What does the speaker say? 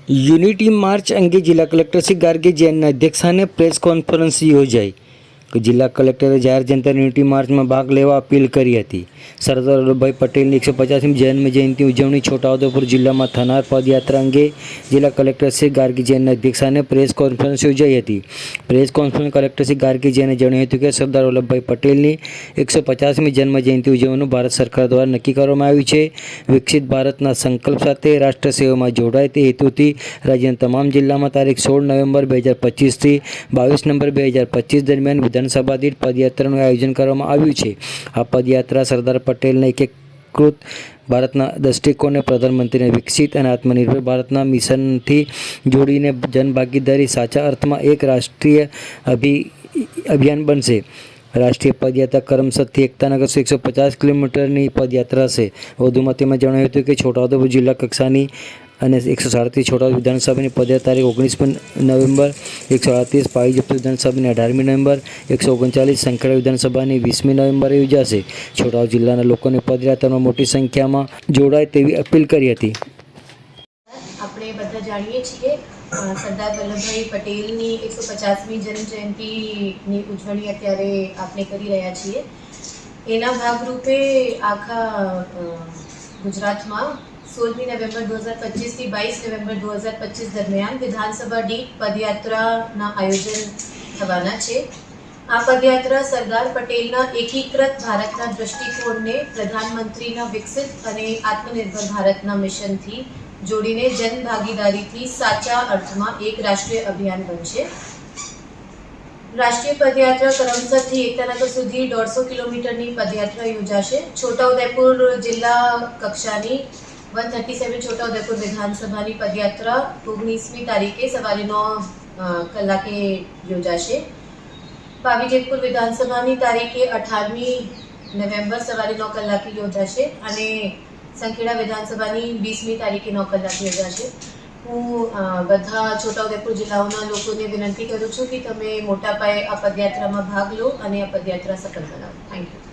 Unity March અંગે જિલ્લા collector Shri ગાર્ગે જૈનના અધ્યક્ષસ્થાને પ્રેસ કોન્ફરન્સ યોજાઈ. જિલ્લા કલેક્ટરે જાહેર જનતાને યુનિટી માર્ચમાં ભાગ લેવા અપીલ કરી હતી. સરદાર વલ્લભભાઈ પટેલની 150મી જન્મ જયંતિ ઉજવણી છોટાઉદેપુર જિલ્લામાં થનાર પદયાત્રા અંગે જિલ્લા કલેક્ટર શ્રી ગાર્ગે જૈનના અધ્યક્ષસ્થાને પ્રેસ કોન્ફરન્સ યોજાઈ હતી. પ્રેસ કોન્ફરન્સ કલેક્ટર શ્રી ગાર્ગે જૈને જણાવ્યું હતું કે સરદાર વલ્લભભાઈ પટેલની 150મી જન્મ જયંતિ ઉજવવાનું ભારત સરકાર દ્વારા નક્કી કરવામાં આવ્યું છે. વિકસિત ભારતના સંકલ્પ સાથે રાષ્ટ્ર સેવામાં જોડાય તે હેતુથી રાજ્યના તમામ જિલ્લામાં તારીખ 16 નવેમ્બર 2025થી 22 નવેમ્બર 2025 દરમિયાન વિધાનસભા દીઠ પદયાત્રાનું આયોજન કરવામાં આવ્યું છે. આ પદયાત્રા સરદાર પટેલના એકીકૃત ભારતના દૃષ્ટિકોણને પ્રધાનમંત્રીને વિકસિત અને આત્મનિર્ભર ભારતના મિશનથી જોડીને જનભાગીદારી સાચા અર્થમાં એક રાષ્ટ્રીય અભિયાન બનશે. રાષ્ટ્રીય પદયાત્રા કરમસદથી એકતાનગર 150 કિલોમીટરની પદયાત્રા છે. વધુમાં તેમણે જણાવ્યું હતું કે છોટાઉદેપુર જિલ્લા કક્ષાની અને 137 છોટાઉદેપુર વિધાનસભાની પદયાત્રા તારીખ 19 નવેમ્બર, 138 પાવીજપુર વિધાનસભાની 18મી નવેમ્બર, 139 સંખેડા વિધાનસભાની 20મી નવેમ્બરે યોજાશે. છોટાઉદેપુર જિલ્લાના લોકોને પદયાત્રામાં મોટી સંખ્યામાં જોડાય તેવી અપીલ કરી હતી. આપણે બધા જાણીએ છીએ સરદાર વલ્લભભાઈ પટેલની 150મી જન્મ જયંતિની ઉજવણી અત્યારે આપણે કરી રહ્યા છીએ. એના ભાગરૂપે આખા ગુજરાતમાં 16મી નવેમ્બર 2025થી 22 નવેમ્બર 2025 દરમિયાન વિધાનસભા દીઠ પદયાત્રાના આયોજન થવાના છે. આ પદયાત્રા સરદાર પટેલના એકીકૃત ભારતના દૃષ્ટિકોણને પ્રધાનમંત્રીના વિકસિત અને આત્મનિર્ભર ભારતના મિશનથી જોડીને જનભાગીદારીથી સાચા અર્થમાં એક રાષ્ટ્રીય અભિયાન બનશે. રાષ્ટ્રીય પદયાત્રા કરમસદથી એકતાનગર સુધી 150 કિલોમીટરની પદયાત્રા યોજાશે. છોટાઉદેપુર જિલ્લા કક્ષાની 137 છોટાઉદેપુર વિધાનસભાની પદયાત્રા 19મી તારીખે સવારે 9 કલાકે યોજાશે. પાવીજેતપુર વિધાનસભાની તારીખે 18મી નવેમ્બર સવારે 9 કલાકે યોજાશે અને સંખેડા વિધાનસભાની 20મી તારીખે 9 કલાકે યોજાશે. હું બધા છોટાઉદેપુર જિલ્લાઓના લોકોને વિનંતી કરું છું કે તમે મોટા પાયે આ પદયાત્રામાં ભાગ લો અને આ પદયાત્રા સફળ બનાવો. Thank you.